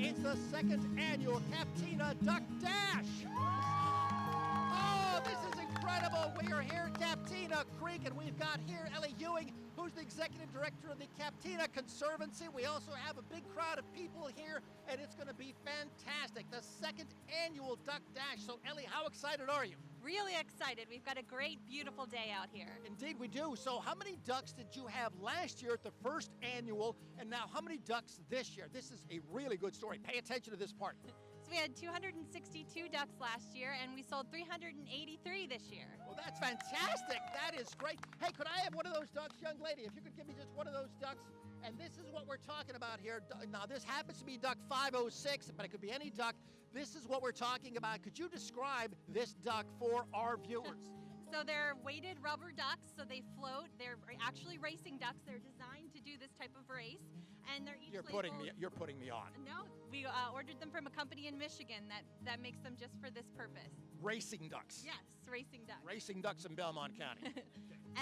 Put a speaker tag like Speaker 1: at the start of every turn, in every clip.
Speaker 1: It's the second annual Captina Duck Dash. Oh, this is incredible. We are here at Captina Creek, and we've got here Ellie Ewing, who's the executive director of the Captina Conservancy. We also have a big crowd of people here, and it's going to be fantastic. The second annual Duck Dash. So, Ellie, how excited are you?
Speaker 2: Really excited. We've got a great, beautiful day out here.
Speaker 1: Indeed we do. So how many ducks did you have last year at the first annual, and now how many ducks this year? This is a really good story. Pay attention to this part.
Speaker 2: So we had 262 ducks last year, and we sold 383 this year.
Speaker 1: Well, that's fantastic. That is great. Hey, could I have one of those ducks, young lady? If you could give me just one of those ducks. And this is what we're talking about here. Now, this happens to be duck 506, but it could be any duck. This is what we're talking about. Could you describe this duck for our viewers?
Speaker 2: So they're weighted rubber ducks, so they float. They're actually racing ducks. They're designed to do this type of race, and they're each
Speaker 1: You're putting me on.
Speaker 2: No, we ordered them from a company in Michigan that makes them just for this purpose.
Speaker 1: Racing ducks.
Speaker 2: Yes, racing ducks.
Speaker 1: Racing ducks in Belmont County.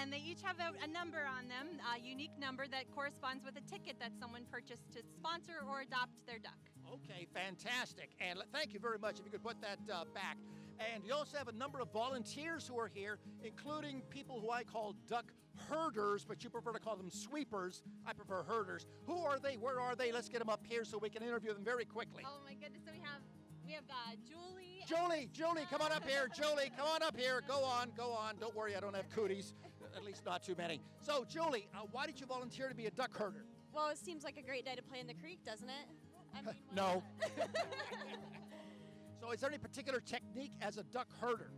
Speaker 2: And they each have a number on them, a unique number that corresponds with a ticket that someone purchased to sponsor or adopt their duck.
Speaker 1: Okay, fantastic. And thank you very much. If you could put that back. And you also have a number of volunteers who are here, including people who I call duck herders, but you prefer to call them sweepers. I prefer herders. Who are they? Where are they? Let's get them up here so we can interview them very quickly.
Speaker 2: Oh my goodness, so we have Julie.
Speaker 1: Julie, come on up here. Julie, come on up here. Go on. Don't worry, I don't have cooties, at least not too many. So, Julie, why did you volunteer to be a duck herder?
Speaker 3: Well, it seems like a great day to play in the creek, doesn't it? I mean,
Speaker 1: no. So, is there any particular technique as a duck herder?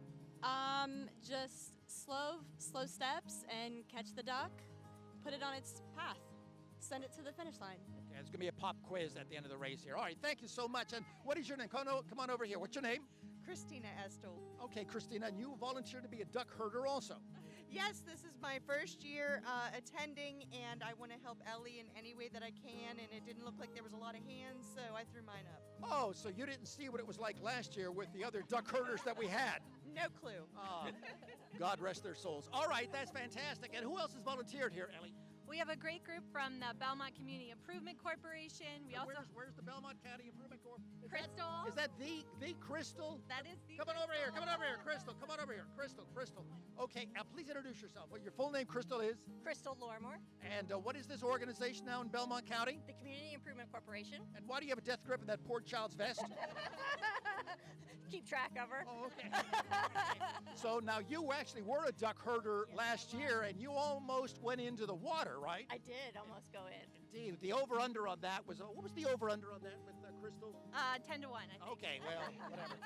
Speaker 3: Just slow steps and catch the duck, put it on its path, send it to the finish line.
Speaker 1: Okay, it's going to be a pop quiz at the end of the race here. All right, thank you so much. And what is your name? Come on over here. What's your name?
Speaker 4: Christina Estel.
Speaker 1: Okay, Christina, and you volunteered to be a duck herder also.
Speaker 4: Yes, this is my first year attending, and I want to help Ellie in any way that I can, and it didn't look like there was a lot of hands, so I threw mine up.
Speaker 1: Oh, so you didn't see what it was like last year with the other duck herders that we had?
Speaker 4: No clue.
Speaker 1: God rest their souls. All right, that's fantastic. And who else has volunteered here, Ellie?
Speaker 2: We have a great group from the Belmont Community Improvement Corporation.
Speaker 1: Where's the Belmont County Improvement Corp?
Speaker 2: Crystal.
Speaker 1: Is that the Crystal?
Speaker 2: That is the
Speaker 1: Come on over here, Crystal. Come on over here, Crystal. Okay, now please introduce yourself. What your full name, Crystal, is?
Speaker 3: Crystal Lormore,
Speaker 1: And what is this organization now in Belmont County?
Speaker 3: the Community Improvement Corporation.
Speaker 1: And why do you have a death grip in that poor child's vest?
Speaker 3: Keep track of her.
Speaker 1: Oh, okay. So now you actually were a duck herder last year, and you almost went into the water, right?
Speaker 3: I did almost go in.
Speaker 1: Indeed. The over-under on that was, what was the over-under on that with Crystal?
Speaker 2: 10 to 1, I think.
Speaker 1: Okay, well, whatever.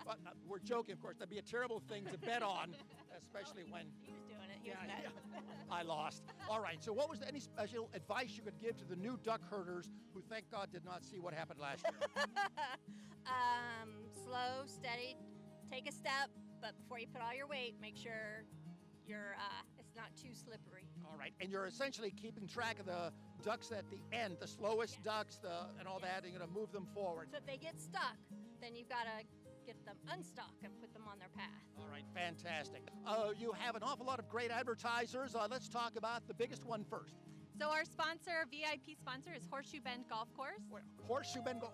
Speaker 1: But, we're joking, of course. That'd be a terrible thing to bet on, especially when...
Speaker 3: He was doing it. He was betting.
Speaker 1: I lost. All right, so what was any special advice you could give to the new duck herders who, thank God, did not see what happened last year?
Speaker 3: Slow, steady, take a step, but before you put all your weight, make sure it's not too slippery.
Speaker 1: All right, and you're essentially keeping track of the ducks at the end, the slowest ducks, and all that, and you're going to move them forward.
Speaker 3: So if they get stuck, then you've got to get them unstuck and put them on their path.
Speaker 1: All right, fantastic. You have an awful lot of great advertisers. Let's talk about the biggest one first.
Speaker 2: So our sponsor, VIP sponsor, is Horseshoe Bend Golf Course.
Speaker 1: Horseshoe Bend Golf.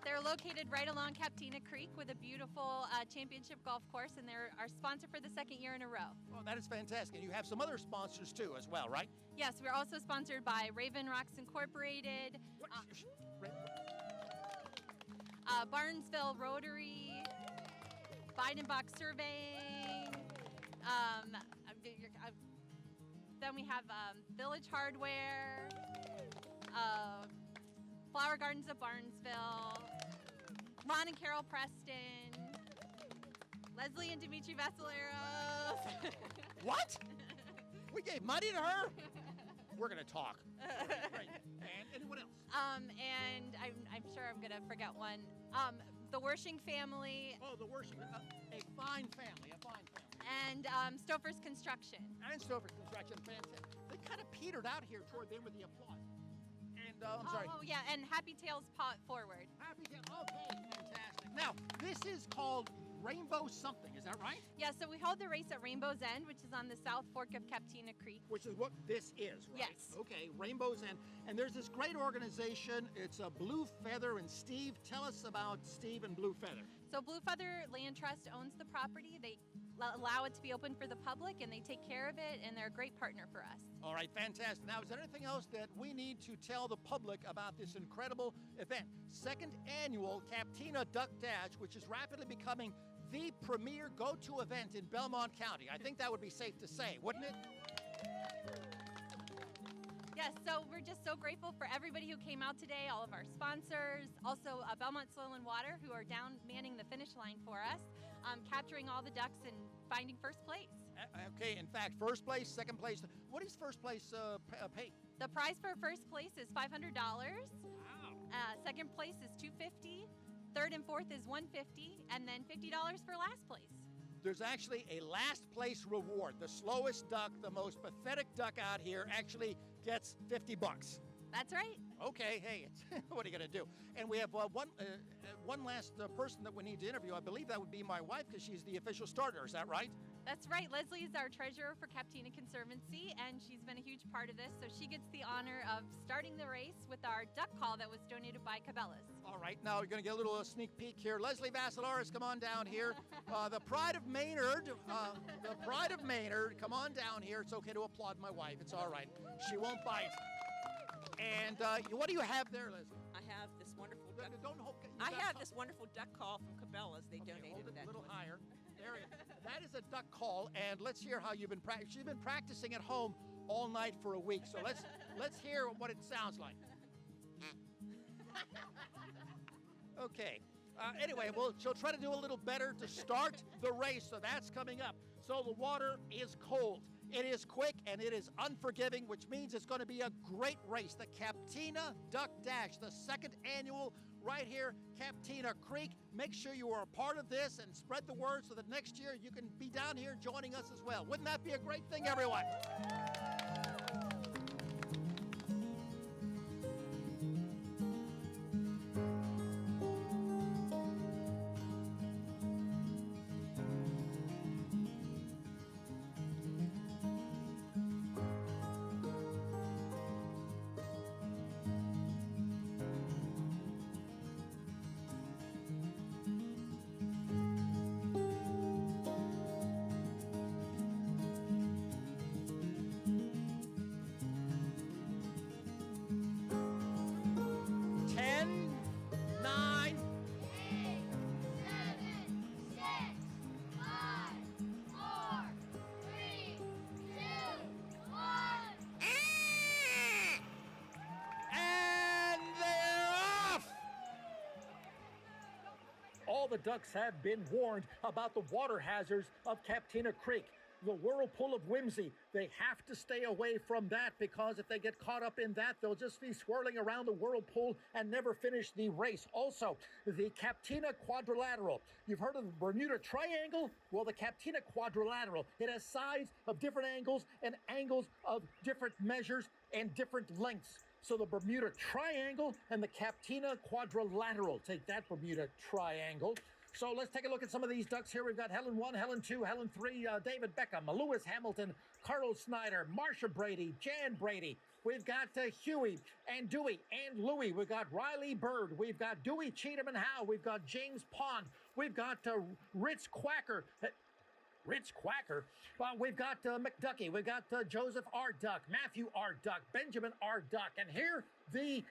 Speaker 2: They're located right along Captina Creek with a beautiful championship golf course, and they're our sponsor for the second year in a row.
Speaker 1: Oh, that is fantastic. And you have some other sponsors too as well, right?
Speaker 2: Yes, we're also sponsored by Raven Rocks Incorporated, Barnesville Rotary, Beidenbach Surveying. Then we have Village Hardware, Flower Gardens of Barnesville, Ron and Carol Preston, Leslie and Dimitri Vassaleros.
Speaker 1: What? We gave money to her? We're going to talk. Right. And anyone else?
Speaker 2: And I'm sure I'm going to forget one. The Wershing family.
Speaker 1: Oh, the Wershing. A fine family.
Speaker 2: And Stouffer's Construction.
Speaker 1: And Stouffer's Construction. Fantastic. They kind of petered out here toward the end with the applause. And I'm sorry.
Speaker 2: Oh, yeah, and Happy Tails Pot Forward.
Speaker 1: Happy Tails. Okay, fantastic. Now, this is called Rainbow something, is that right?
Speaker 2: Yeah, so we hold the race at Rainbow's End, which is on the South Fork of Captina Creek.
Speaker 1: Which is what this is, right?
Speaker 2: Yes.
Speaker 1: Okay, Rainbow's End. And there's this great organization. It's a Blue Feather. And Steve, tell us about Steve and Blue Feather.
Speaker 2: So Blue Feather Land Trust owns the property. They allow it to be open for the public, and they take care of it, and they're a great partner for us.
Speaker 1: All right, fantastic. Now, is there anything else that we need to tell the public about this incredible event? Second annual Captina Duck Dash, which is rapidly becoming the premier go-to event in Belmont County. I think that would be safe to say, wouldn't it?
Speaker 2: Yes, so we're just so grateful for everybody who came out today, all of our sponsors, also Belmont Soil and Water, who are down manning the finish line for us, capturing all the ducks and finding first place.
Speaker 1: Okay, in fact, first place, second place. What is first place pay?
Speaker 2: The prize for first place is $500.
Speaker 1: Wow.
Speaker 2: Second place is $250. Third and fourth is $150, and then $50 for last place.
Speaker 1: There's actually a last place reward. The slowest duck, the most pathetic duck out here actually gets $50.
Speaker 2: That's right.
Speaker 1: Okay, hey, what are you going to do? And we have one last person that we need to interview. I believe that would be my wife because she's the official starter. Is that right?
Speaker 2: That's right. Leslie is our treasurer for Captina Conservancy, and she's been a huge part of this. So she gets the honor of starting the race with our duck call that was donated by Cabela's.
Speaker 1: All right, now you're going to get a little sneak peek here. Leslie Vassilaris, come on down here. The Pride of Maynard, come on down here. It's okay to applaud my wife. It's all right. She won't bite. And what do you have there, Leslie?
Speaker 5: I have this wonderful duck.
Speaker 1: I
Speaker 5: this wonderful duck call from Cabela's. They
Speaker 1: Okay,
Speaker 5: donated
Speaker 1: hold it
Speaker 5: that
Speaker 1: a little
Speaker 5: to us.
Speaker 1: higher. There it is. That is a duck call, and let's hear how you've been practicing. She's been practicing at home all night for a week, so let's hear what it sounds like. Okay. Anyway, well, she'll try to do a little better to start the race, so that's coming up. So the water is cold. It is quick and it is unforgiving, which means it's going to be a great race. The Captina Duck Dash, the second annual right here, Captina Creek. Make sure you are a part of this and spread the word so that next year you can be down here joining us as well. Wouldn't that be a great thing, everyone? All the ducks have been warned about the water hazards of Captina Creek. The whirlpool of whimsy, they have to stay away from that because if they get caught up in that, they'll just be swirling around the whirlpool and never finish the race. Also, the Captina Quadrilateral. You've heard of the Bermuda Triangle? Well, the Captina Quadrilateral, it has sides of different angles and angles of different measures and different lengths. So the Bermuda Triangle and the Captina Quadrilateral. Take that, Bermuda Triangle. So let's take a look at some of these ducks here. We've got Helen 1, Helen 2, Helen 3, David Beckham, Lewis Hamilton, Carlos Snyder, Marsha Brady, Jan Brady. We've got Huey and Dewey and Louie. We've got Riley Bird. We've got Dewey Cheatham and Howe. We've got James Pond. We've got Ritz Quacker. Ritz Quacker. We've got McDucky. We've got Joseph R. Duck, Matthew R. Duck, Benjamin R. Duck. And here they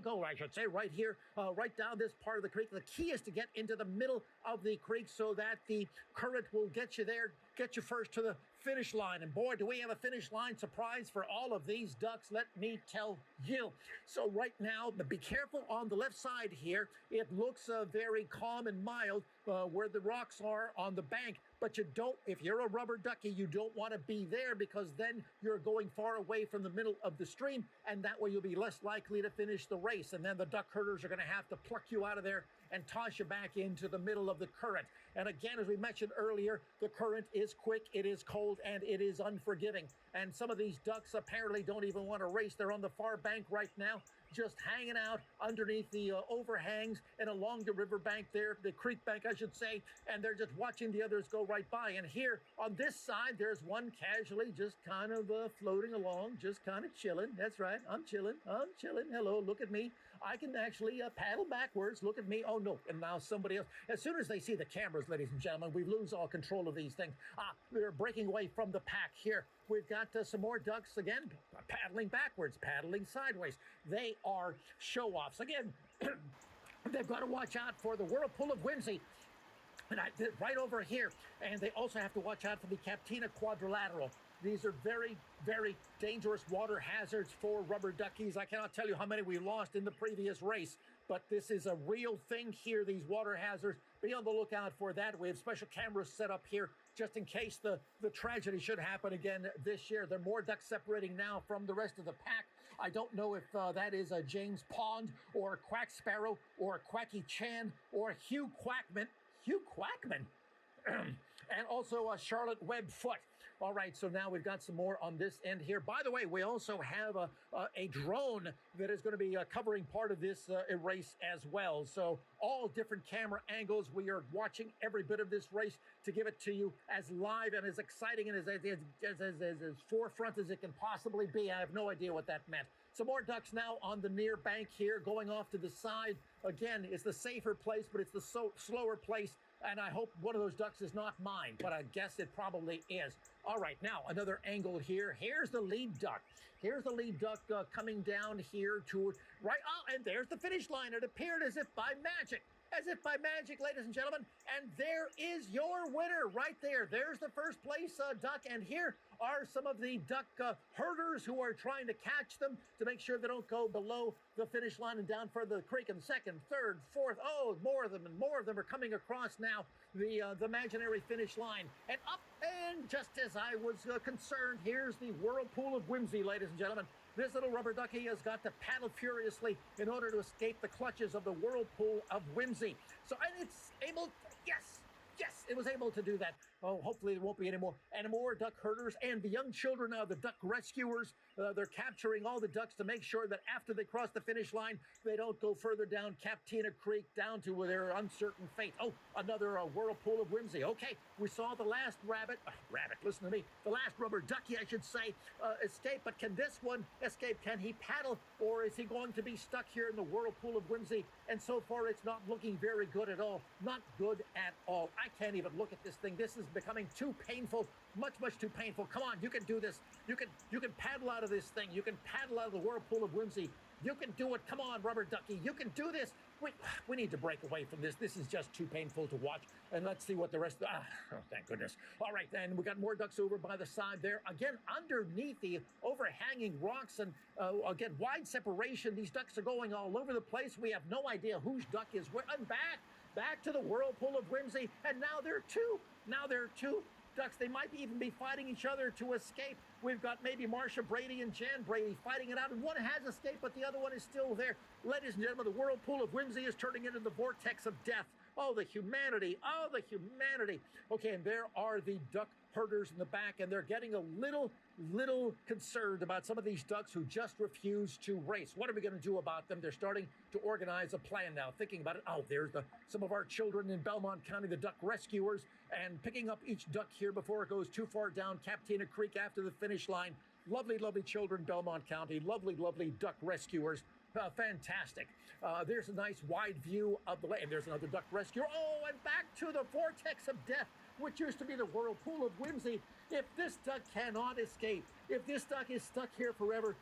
Speaker 1: go, I should say, right here, right down this part of the creek. The key is to get into the middle of the creek so that the current will get you there, get you first to the finish line. And boy, do we have a finish line surprise for all of these ducks, let me tell you. So right now, be careful on the left side here. It looks very calm and mild where the rocks are on the bank. But you don't, if you're a rubber ducky, you don't want to be there because then you're going far away from the middle of the stream, and that way you'll be less likely to finish the race. And then the duck herders are going to have to pluck you out of there and toss you back into the middle of the current. And again, as we mentioned earlier, the current is quick, it is cold, and it is unforgiving. And some of these ducks apparently don't even want to race. They're on the far bank right now.
Speaker 6: just hanging out underneath the overhangs and along the riverbank there, the creek bank, I should say, and they're just watching the others go right by. And here on this side, there's one casually just kind of floating along, just kind of chilling. That's right. I'm chilling. Hello, look at me. I can actually paddle backwards. Look at me. Oh, no. And now somebody else. As soon as they see the cameras, ladies and gentlemen, we lose all control of these things. They're breaking away from the pack here. We've got some more ducks again, paddling backwards, paddling sideways. They are show-offs. Again, they've got to watch out for the whirlpool of whimsy. And right over here. And they also have to watch out for the Captina quadrilateral. These are very, very dangerous water hazards for rubber duckies. I cannot tell you how many we lost in the previous race, but this is a real thing here, these water hazards. Be on the lookout for that. We have special cameras set up here just in case the tragedy should happen again this year. There are more ducks separating now from the rest of the pack. I don't know if that is a James Pond or a Quack Sparrow or a Quacky Chan or Hugh Quackman. Hugh Quackman. And also a Charlotte Webb Foot. All right, so now we've got some more on this end here. By the way, we also have a drone that is going to be covering part of this race as well. So all different camera angles. We are watching every bit of this race to give it to you as live and as exciting and as forefront as it can possibly be. I have no idea what that meant. Some more ducks now on the near bank here, going off to the side. Again, it's the safer place, but it's the slower place. And I hope one of those ducks is not mine, but I guess it probably is. All right, now another angle here. Here's the lead duck. Here's the lead duck coming down here to right. Oh, and there's the finish line. It appeared as if by magic. As if by magic, ladies and gentlemen. And there is your winner right there. There's the first place duck. And here are some of the duck herders who are trying to catch them to make sure they don't go below the finish line and down further the creek. And second, third, fourth. Oh, more of them and more of them are coming across now the imaginary finish line. And up, and just as I was concerned, here's the whirlpool of whimsy, ladies and gentlemen. This little rubber ducky has got to paddle furiously in order to escape the clutches of the whirlpool of whimsy. So, and it's able, yes, it was able to do that. Oh, hopefully there won't be any more duck herders and the young children of the duck rescuers. They're capturing all the ducks to make sure that after they cross the finish line, they don't go further down Captina Creek down to their uncertain fate. Oh, another whirlpool of whimsy. Okay, we saw the last listen to me, the last rubber ducky, I should say, escape. But can this one escape? Can he paddle, or is he going to be stuck here in the whirlpool of whimsy? And so far, it's not looking very good at all. Not good at all. I can't even look at this thing. This is becoming too painful, much too painful. Come on, you can do this. You can paddle out of this thing. You can paddle out of the whirlpool of whimsy. You can do it. Come on, rubber ducky. You can do this. We need to break away from this. This is just too painful to watch. And let's see what the rest oh, thank goodness. All right, then we got more ducks over by the side there. Again, underneath the overhanging rocks and again, wide separation. These ducks are going all over the place. We have no idea whose duck is where. And back to the whirlpool of whimsy. And now there are two ducks. They might even be fighting each other to escape. We've got maybe Marsha Brady and Jan Brady fighting it out, and one has escaped, but the other one is still there. Ladies and gentlemen, the whirlpool of whimsy is turning into the vortex of death. Oh, the humanity. Oh, the humanity. Okay, and there are the duck herders in the back, and they're getting a little concerned about some of these ducks who just refuse to race. What are we going to do about them? They're starting to organize a plan now, thinking about it. Oh, there's some of our children in Belmont County, the duck rescuers, and picking up each duck here before it goes too far down Captina Creek after the finish line. Lovely, lovely children, Belmont County. Lovely, lovely duck rescuers. Fantastic. There's a nice wide view of the lake. There's another duck rescuer. Oh, and back to the vortex of death, which used to be the whirlpool of whimsy. If this duck cannot escape, if this duck is stuck here forever,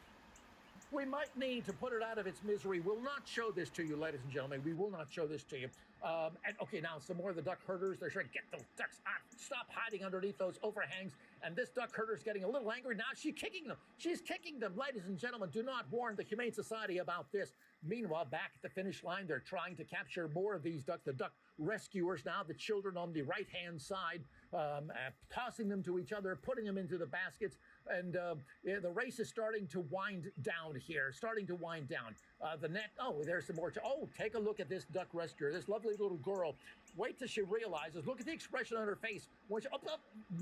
Speaker 6: we might need to put it out of its misery. We'll not show this to you, ladies and gentlemen. We will not show this to you. And okay, now some more of the duck herders. They're trying to get those ducks out. Stop hiding underneath those overhangs. And this duck herder's getting a little angry. Now she's kicking them. She's kicking them. Ladies and gentlemen, do not warn the Humane Society about this. Meanwhile, back at the finish line, they're trying to capture more of these ducks. The duck rescuers now, the children on the right-hand side, tossing them to each other, putting them into the baskets. And the race is starting to wind down here, the net, oh, there's some more. Oh, take a look at this duck rescuer, this lovely little girl. Wait till she realizes, look at the expression on her face. When she,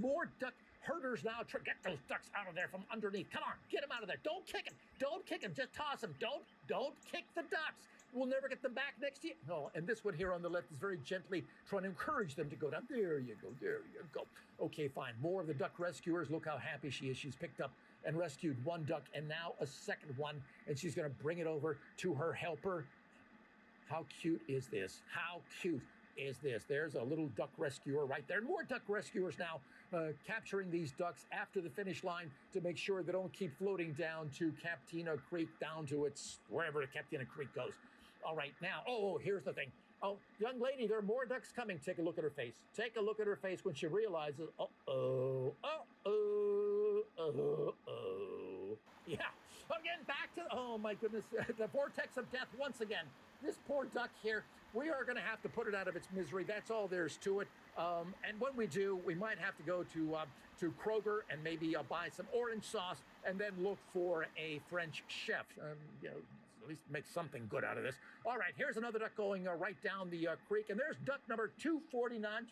Speaker 6: more duck herders now get those ducks out of there from underneath. Come on, get them out of there. Don't kick them. Don't kick them. Just toss them. Don't kick the ducks. We'll never get them back next year. No, and this one here on the left is very gently trying to encourage them to go down. There you go. There you go. Okay, fine. More of the duck rescuers. Look how happy she is. She's picked up and rescued one duck and now a second one, and she's going to bring it over to her helper. How cute is this? How cute is this? There's a little duck rescuer right there. More duck rescuers now capturing these ducks after the finish line to make sure they don't keep floating down to Captina Creek, down to its wherever Captina Creek goes. All right, now, here's the thing. Oh, young lady, there are more ducks coming. Take a look at her face. Take a look at her face when she realizes, yeah. Again, back to, oh my goodness, the vortex of death once again. This poor duck here, we are going to have to put it out of its misery. That's all there's to it. And when we do, we might have to go to Kroger and maybe buy some orange sauce and then look for a French chef. At least make something good out of this. All right, here's another duck going right down the creek, and there's duck number 249,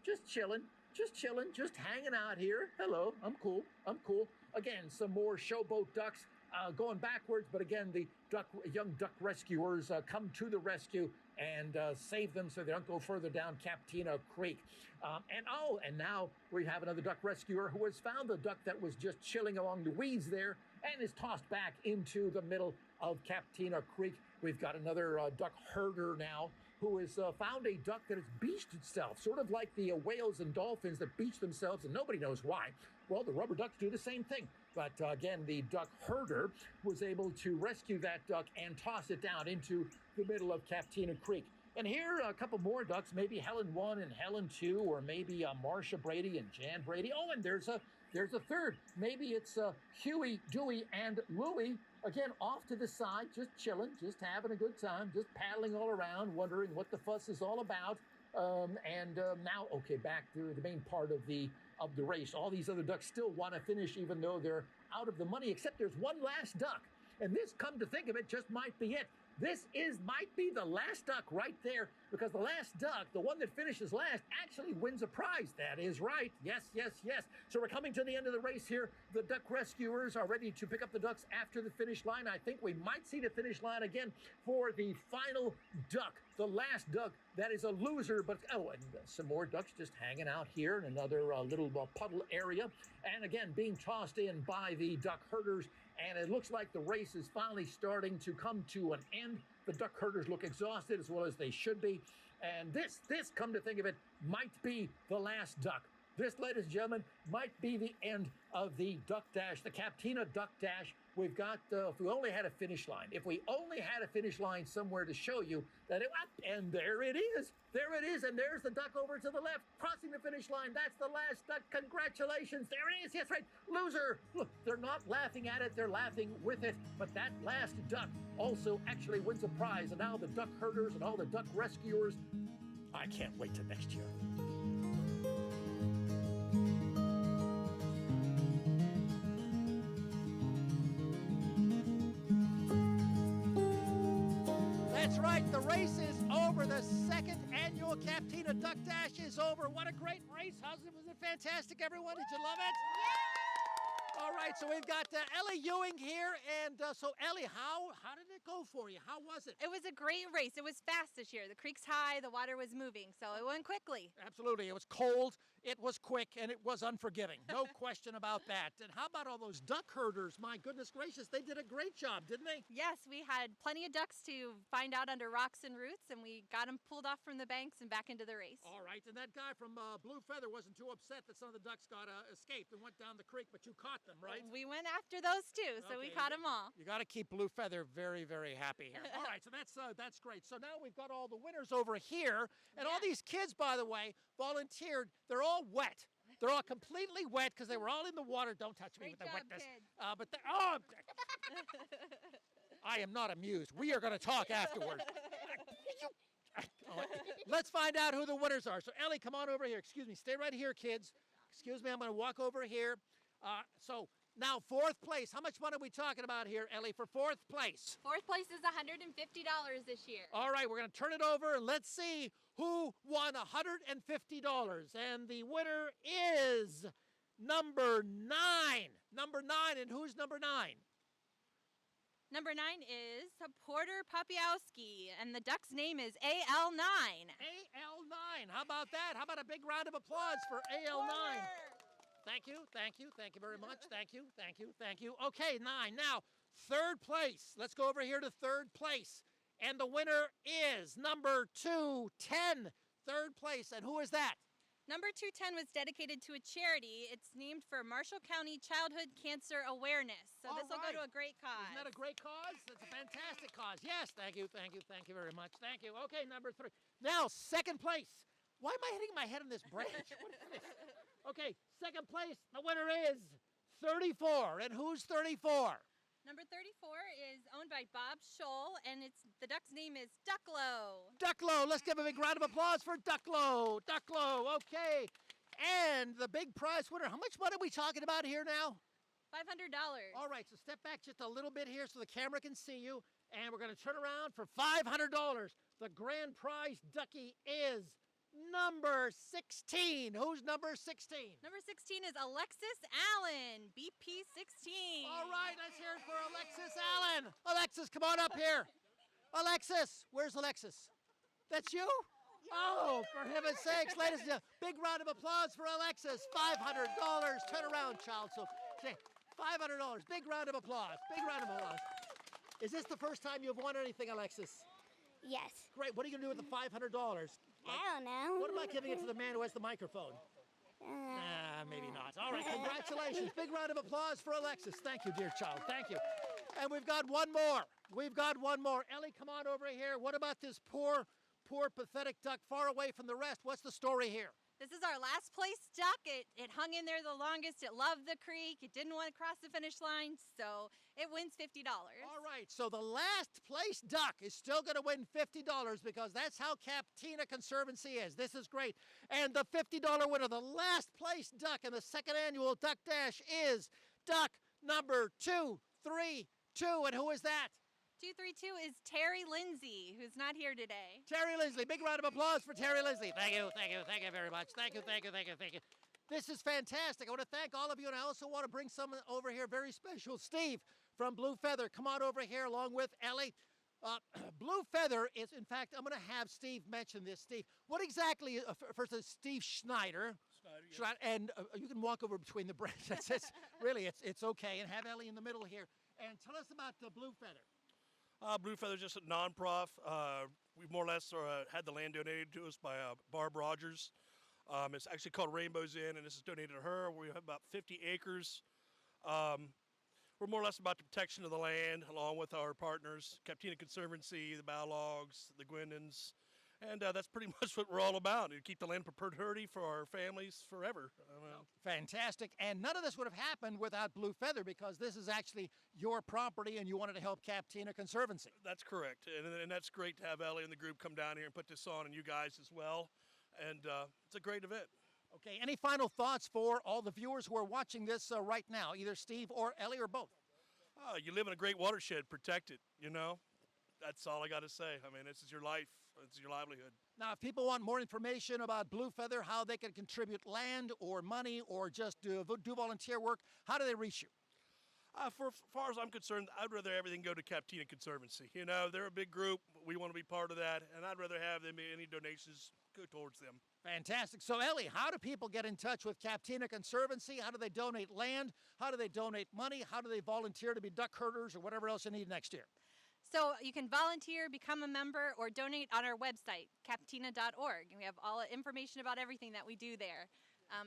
Speaker 6: just chilling, just hanging out here. Hello, I'm cool. Again, some more showboat ducks going backwards, but again, the young duck rescuers come to the rescue and save them so they don't go further down Captina Creek. And now we have another duck rescuer who has found the duck that was just chilling along the weeds there and is tossed back into the middle of Captina Creek. We've got another duck herder now who has found a duck that has beached itself, sort of like the whales and dolphins that beach themselves, and nobody knows why. Well, the rubber ducks do the same thing. But again, the duck herder was able to rescue that duck and toss it down into the middle of Captina Creek. And here, a couple more ducks, maybe Helen 1 and Helen 2, or maybe Marcia Brady and Jan Brady. Oh, and there's a third. Maybe it's Huey, Dewey, and Louie. Again, off to the side, just chilling, just having a good time, just paddling all around, wondering what the fuss is all about. Now, okay, back to the main part of the race. All these other ducks still want to finish, even though they're out of the money, except there's one last duck. And this, come to think of it, just might be it. This might be the last duck right there, because the last duck, the one that finishes last, actually wins a prize. That is right. Yes. So we're coming to the end of the race here. The duck rescuers are ready to pick up the ducks after the finish line. I think we might see the finish line again for the final duck, the last duck that is a loser. But, and some more ducks just hanging out here in another little puddle area. And again, being tossed in by the duck herders. And it looks like the race is finally starting to come to an end. The duck herders look exhausted, as well as they should be. And this, come to think of it, might be the last duck. This, ladies and gentlemen, might be the end of the Duck Dash, the Captina Duck Dash. We've got, if we only had a finish line, somewhere to show you that and there it is. There it is, and there's the duck over to the left, crossing the finish line. That's the last duck. Congratulations. There it is. Yes, right. Loser. Look, they're not laughing at it. They're laughing with it. But that last duck also actually wins a prize. And now the duck herders and all the duck rescuers, I can't wait till next year.
Speaker 1: That's right, the race is over. The second annual Captina Duck Dash is over. What a great race. Was it fantastic, everyone? Did you love it? All right, so we've got Ellie Ewing here. And so, Ellie, how did it go for you? How was it?
Speaker 2: It was a great race. It was fast this year. The creek's high, the water was moving, so it went quickly.
Speaker 1: Absolutely. It was cold, it was quick, and it was unforgiving. No question about that. And how about all those duck herders? My goodness gracious, they did a great job, didn't they?
Speaker 2: Yes, we had plenty of ducks to find out under rocks and roots, and we got them pulled off from the banks and back into the race.
Speaker 1: All right, and that guy from Blue Feather wasn't too upset that some of the ducks got escaped and went down the creek, but you caught them, right?
Speaker 2: We went after those too, so we caught them all.
Speaker 1: You got to keep Blue Feather very, very happy here. All right, so that's great. So now we've got all the winners over here, and all these kids, by the way, volunteered. They're all wet. They're all completely wet because they were all in the water. Don't touch me with the wetness. I am not amused. We are going to talk afterward. Let's find out who the winners are. So, Ellie, come on over here. Excuse me. Stay right here, kids. Excuse me. I'm going to walk over here. So now, fourth place. How much money are we talking about here, Ellie, for fourth place?
Speaker 2: Fourth place is $150 this year.
Speaker 1: All right, we're going to turn it over and let's see who won $150. And the winner is number 9. Number 9, and who's number 9?
Speaker 2: Number 9 is Porter Popiowski, and the duck's name is AL9.
Speaker 1: AL9. How about that? How about a big round of applause for AL9? Thank you, thank you, thank you very much. Thank you, thank you, thank you. Okay, 9. Now, third place. Let's go over here to third place. And the winner is number 210. Third place. And who is that?
Speaker 2: Number 210 was dedicated to a charity. It's named for Marshall County Childhood Cancer Awareness. So this will go to a great cause.
Speaker 1: Isn't that a great cause? It's a fantastic cause. Yes, thank you, thank you, thank you very much. Thank you. Okay, number 3. Now, second place. Why am I hitting my head on this branch? What is this? Okay, second place. The winner is 34. And who's 34?
Speaker 2: Number 34 is owned by Bob Scholl, and the duck's name is DUCKLO.
Speaker 1: DUCKLO. Let's give a big round of applause for DUCKLO. DUCKLO. Okay. And the big prize winner. How much money are we talking about here now?
Speaker 2: $500.
Speaker 1: All right. So step back just a little bit here so the camera can see you. And we're going to turn around for $500. The grand prize ducky is number 16. Who's number 16?
Speaker 2: Number 16 is Alexis Allen, BP16.
Speaker 1: All right, let's hear it for Alexis Allen. Alexis, come on up here. Alexis, where's Alexis? That's you? Oh, for heaven's sakes, ladies and gentlemen, big round of applause for Alexis. $500. Turn around, child. So, say $500. Big round of applause. Big round of applause. Is this the first time you've won anything, Alexis?
Speaker 7: Yes.
Speaker 1: Great. What are you going to do with the $500?
Speaker 7: I don't know.
Speaker 1: What about giving it to the man who has the microphone? Maybe not. All right, congratulations. Big round of applause for Alexis. Thank you, dear child. Thank you. And we've got one more. We've got one more. Ellie, come on over here. What about this poor, pathetic duck far away from the rest? What's the story here?
Speaker 2: This is our last place duck. It hung in there the longest. It loved the creek. It didn't want to cross the finish line, so it wins $50.
Speaker 1: All right, so the last place duck is still going to win $50 because that's how Captina Conservancy is. This is great. And the $50 winner, the last place duck in the second annual Duck Dash is duck number 232. And who is that?
Speaker 2: 232 is Terry Lindsay, who's not here today.
Speaker 1: Terry Lindsay. Big round of applause for Terry Lindsay. Thank you, thank you, thank you very much. Thank you, thank you, thank you, thank you. This is fantastic. I want to thank all of you, and I also want to bring someone over here very special. Steve from Blue Feather. Come on over here along with Ellie. Blue Feather is, in fact, I'm going to have Steve mention this. Steve, what exactly, first is Steve Schneider. Schneider, yes. And you can walk over between the branches. Really, it's okay. And have Ellie in the middle here. And tell us about Blue Feather.
Speaker 8: Blue Feather is just a non-prof. We've more or less had the land donated to us by Barb Rogers. It's actually called Rainbow's Inn, and this is donated to her. We have about 50 acres. We're more or less about the protection of the land, along with our partners, Captina Conservancy, the Bowlogs, the Gwendons, and that's pretty much what we're all about, to keep the land perpetuity for our families forever.
Speaker 1: Fantastic. And none of this would have happened without Blue Feather because this is actually your property and you wanted to help Captina Conservancy.
Speaker 8: That's correct. And that's great to have Ellie and the group come down here and put this on, and you guys as well. And it's a great event.
Speaker 1: Okay, any final thoughts for all the viewers who are watching this right now, either Steve or Ellie or both?
Speaker 8: You live in a great watershed, protect it, you know? That's all I got to say. I mean, this is your life. It's your livelihood.
Speaker 1: Now, if people want more information about Blue Feather, how they can contribute land or money or just do volunteer work, how do they reach you?
Speaker 8: For as far as I'm concerned, I'd rather everything go to Captina Conservancy. You know, they're a big group. We want to be part of that, and I'd rather have them any donations go towards them.
Speaker 1: Fantastic. So, Ellie, how do people get in touch with Captina Conservancy? How do they donate land? How do they donate money? How do they volunteer to be duck herders or whatever else you need next year?
Speaker 2: So you can volunteer, become a member, or donate on our website, captina.org. And we have all the information about everything that we do there,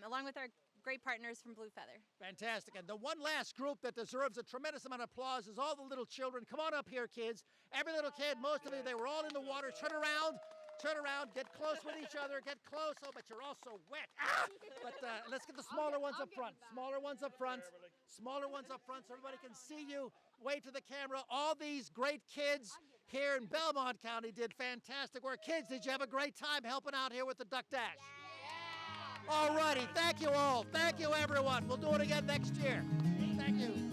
Speaker 2: along with our great partners from Blue Feather.
Speaker 1: Fantastic. And the one last group that deserves a tremendous amount of applause is all the little children. Come on up here, kids. Every little kid, most of you, they were all in the water. Turn around, get close with each other, get close. Oh, but you're all so wet. Ah! But let's get the smaller ones up front. Smaller ones up front. Smaller ones up front so everybody can see you. Wave to the camera. All these great kids here in Belmont County did fantastic work. Kids, did you have a great time helping out here with the Duck Dash? Yeah. All righty. Thank you all. Thank you, everyone. We'll do it again next year. Thank you.